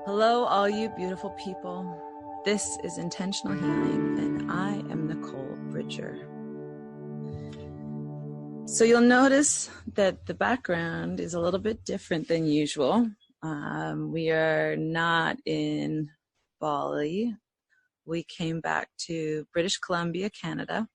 Hello, all you beautiful people. This is Intentional Healing, and I am Nicole Bridger. So you'll notice that the background is a little bit different than usual. We are not in Bali. We came back to British Columbia, Canada,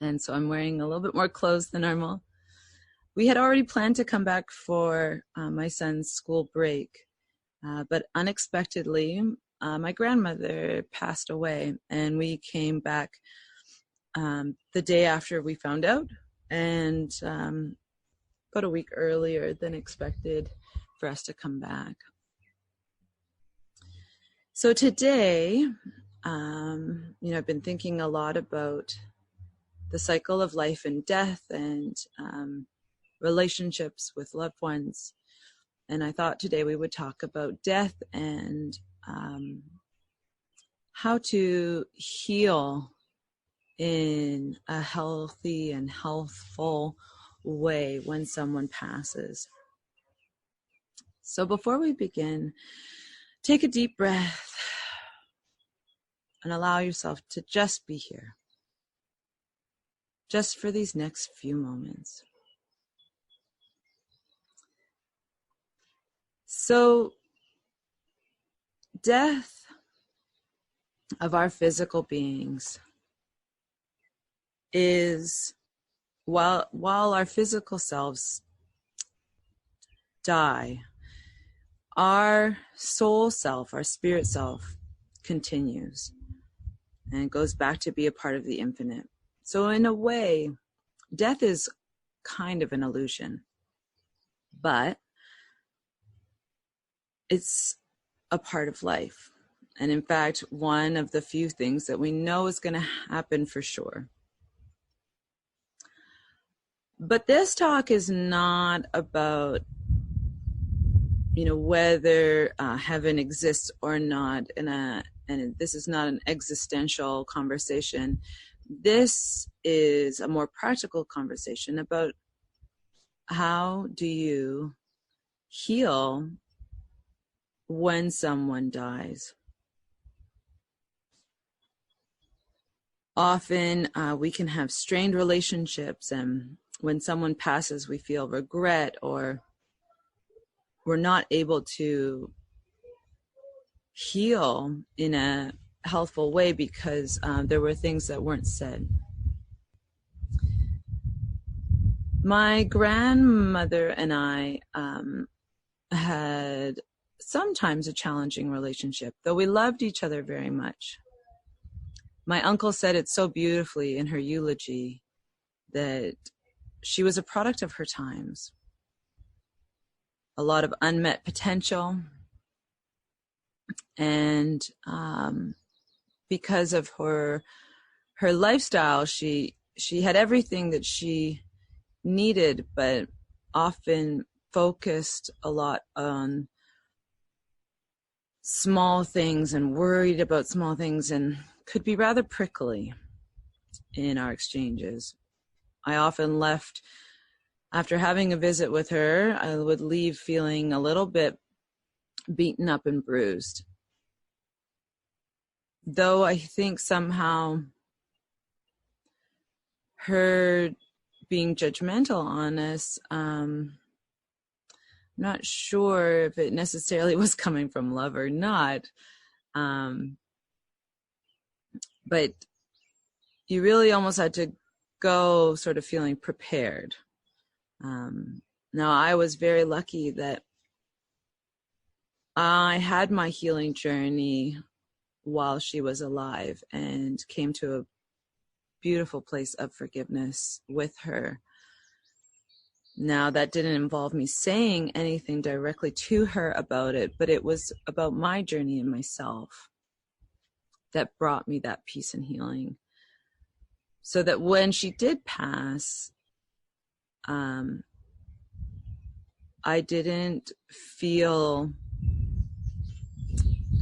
and so I'm wearing a little bit more clothes than normal. We had already planned to come back for my son's school break, but unexpectedly, my grandmother passed away, and we came back the day after we found out, and about a week earlier than expected for us to come back. So today, I've been thinking a lot about the cycle of life and death and relationships with loved ones. And I thought today we would talk about death and how to heal in a healthy and healthful way when someone passes. So before we begin, take a deep breath and allow yourself to just be here, just for these next few moments. So, death of our physical beings is, while our physical selves die, our soul self, our spirit self, continues and goes back to be a part of the infinite. So in a way, death is kind of an illusion, but it's a part of life. And in fact, one of the few things that we know is going to happen for sure. But this talk is not about, whether heaven exists or not, and this is not an existential conversation. This is a more practical conversation about how do you heal when someone dies. Often we can have strained relationships, and when someone passes, we feel regret, or we're not able to heal in a healthful way because there were things that weren't said. My grandmother and I had sometimes a challenging relationship, though we loved each other very much. My uncle said it so beautifully in her eulogy that she was a product of her times. A lot of unmet potential, and because of her lifestyle, she had everything that she needed, but often focused a lot on small things and worried about small things, and could be rather prickly in our exchanges. I often left after having a visit with her. I would leave feeling a little bit beaten up and bruised. Though I think somehow her being judgmental on us, I'm not sure if it necessarily was coming from love or not. But you really almost had to go sort of feeling prepared. Now, I was very lucky that I had my healing journey while she was alive and came to a beautiful place of forgiveness with her. Now, that didn't involve me saying anything directly to her about it, but it was about my journey and myself that brought me that peace and healing. So that when she did pass, I didn't feel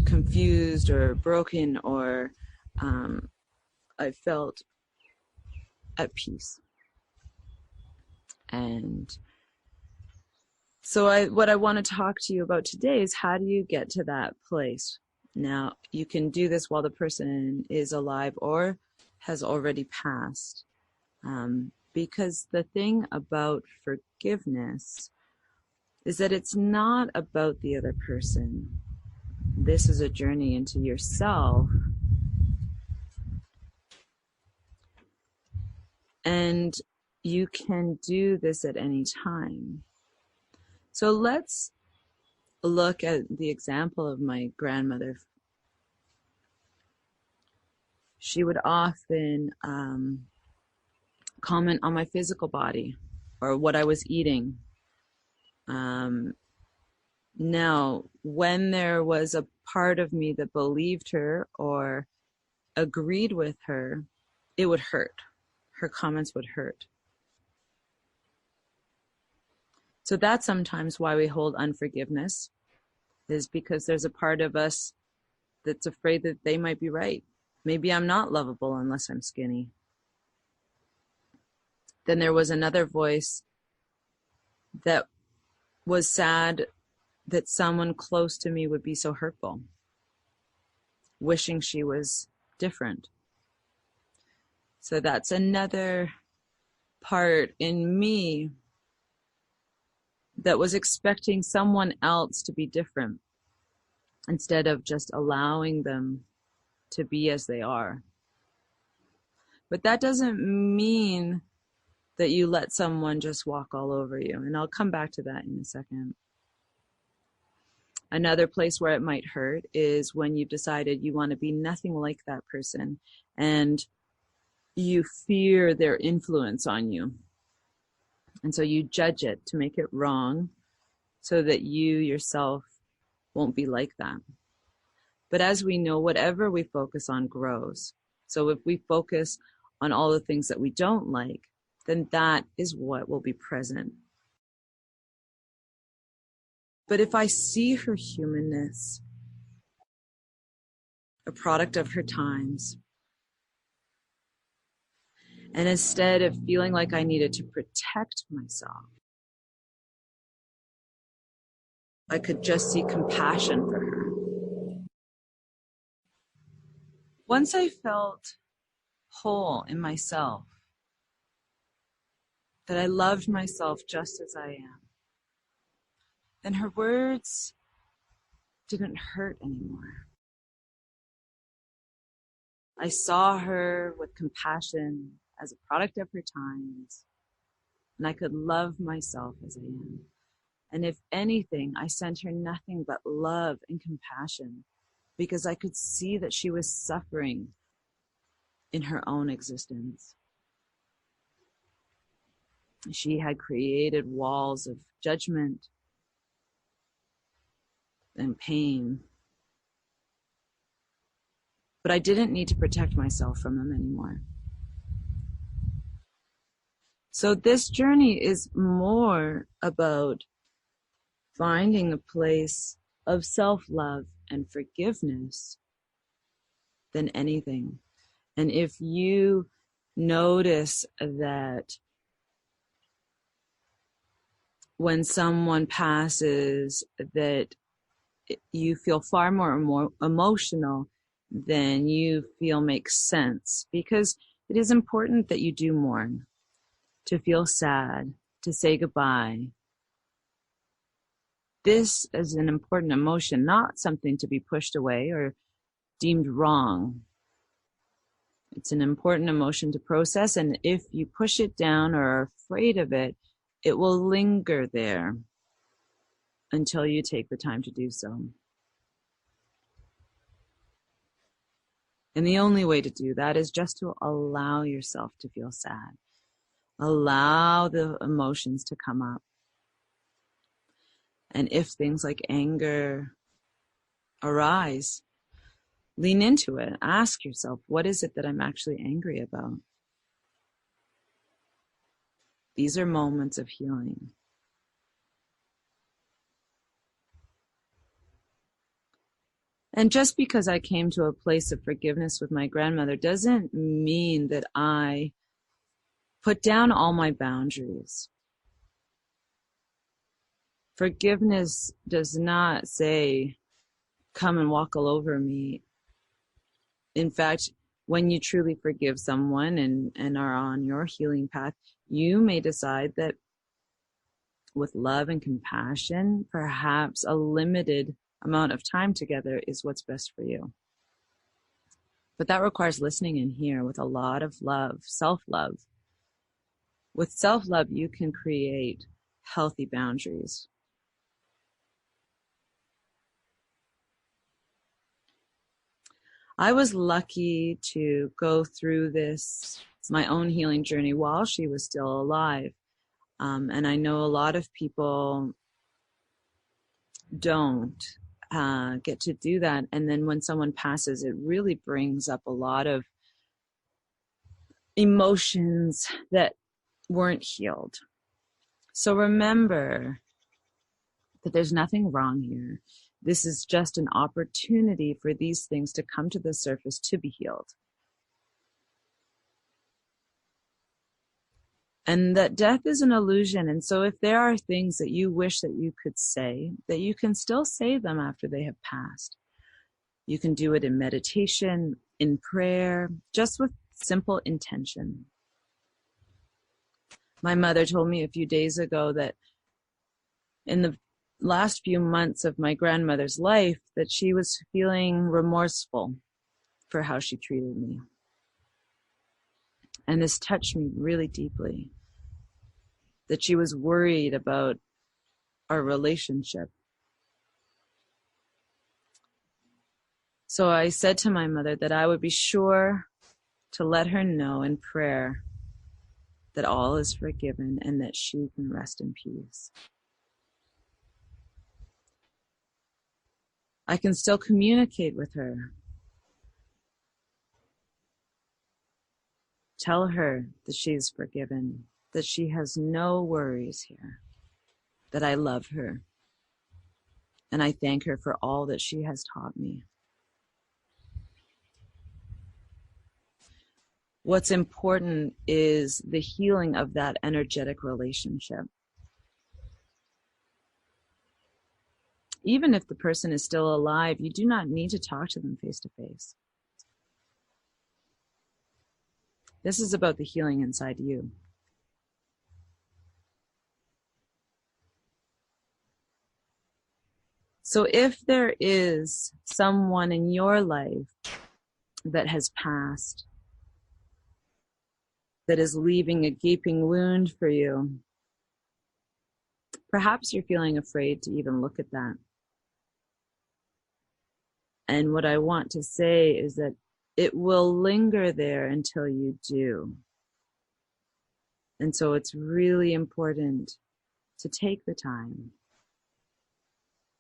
confused or broken, or I felt at peace. And So what I want to talk to you about today is, how do you get to that place? Now, you can do this while the person is alive or has already passed. Because the thing about forgiveness is that it's not about the other person. This is a journey into yourself. And you can do this at any time. So let's look at the example of my grandmother. She would often comment on my physical body or what I was eating. Now, when there was a part of me that believed her or agreed with her, it would hurt. Her comments would hurt. So that's sometimes why we hold unforgiveness, is because there's a part of us that's afraid that they might be right. Maybe I'm not lovable unless I'm skinny. Then there was another voice that was sad that someone close to me would be so hurtful, wishing she was different. So that's another part in me that was expecting someone else to be different instead of just allowing them to be as they are. But that doesn't mean that you let someone just walk all over you. And I'll come back to that in a second. Another place where it might hurt is when you've decided you want to be nothing like that person and you fear their influence on you. And so you judge it to make it wrong so that you yourself won't be like that. But as we know, whatever we focus on grows. So if we focus on all the things that we don't like, then that is what will be present. But if I see her humanness, a product of her times, and instead of feeling like I needed to protect myself, I could just see compassion for her. Once I felt whole in myself, that I loved myself just as I am, then her words didn't hurt anymore. I saw her with compassion as a product of her times, and I could love myself as I am. And if anything, I sent her nothing but love and compassion, because I could see that she was suffering in her own existence. She had created walls of judgment and pain. But I didn't need to protect myself from them anymore. So this journey is more about finding a place of self-love and forgiveness than anything. And if you notice that when someone passes, that you feel far more emotional than you feel makes sense, because it is important that you do mourn, to feel sad, to say goodbye. This is an important emotion, not something to be pushed away or deemed wrong. It's an important emotion to process, and if you push it down or are afraid of it, it will linger there until you take the time to do so. And the only way to do that is just to allow yourself to feel sad. Allow the emotions to come up. And if things like anger arise, lean into it. Ask yourself, what is it that I'm actually angry about? These are moments of healing. And just because I came to a place of forgiveness with my grandmother doesn't mean that I put down all my boundaries. Forgiveness does not say, come and walk all over me. In fact, when you truly forgive someone and are on your healing path, you may decide that with love and compassion, perhaps a limited amount of time together is what's best for you. But that requires listening in here with a lot of love, self-love. With self-love, you can create healthy boundaries. I was lucky to go through this, my own healing journey, while she was still alive. And I know a lot of people don't get to do that. And then when someone passes, it really brings up a lot of emotions that weren't healed. So remember that there's nothing wrong here. This is just an opportunity for these things to come to the surface to be healed. And that death is an illusion. And so if there are things that you wish that you could say, that you can still say them after they have passed. You can do it in meditation, in prayer, just with simple intention. My mother told me a few days ago that in the last few months of my grandmother's life, that she was feeling remorseful for how she treated me. And this touched me really deeply, that she was worried about our relationship. So I said to my mother that I would be sure to let her know in prayer that all is forgiven and that she can rest in peace. I can still communicate with her. Tell her that she is forgiven, that she has no worries here, that I love her, and I thank her for all that she has taught me. What's important is the healing of that energetic relationship. Even if the person is still alive, you do not need to talk to them face to face. This is about the healing inside you. So if there is someone in your life that has passed, that is leaving a gaping wound for you, perhaps you're feeling afraid to even look at that. And what I want to say is that it will linger there until you do. And so it's really important to take the time,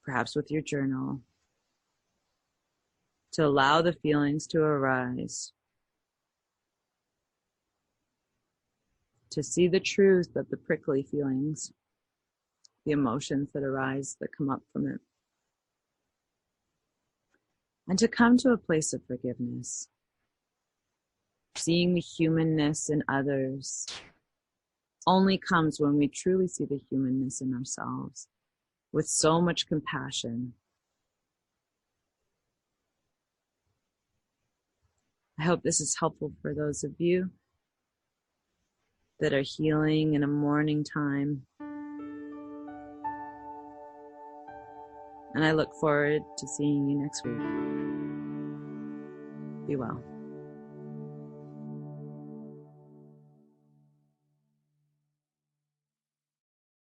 perhaps with your journal, to allow the feelings to arise, to see the truth of the prickly feelings, the emotions that arise, that come up from it, and to come to a place of forgiveness, seeing the humanness in others only comes when we truly see the humanness in ourselves with so much compassion. I hope this is helpful for those of you that are healing in a mourning time. And I look forward to seeing you next week. Be well.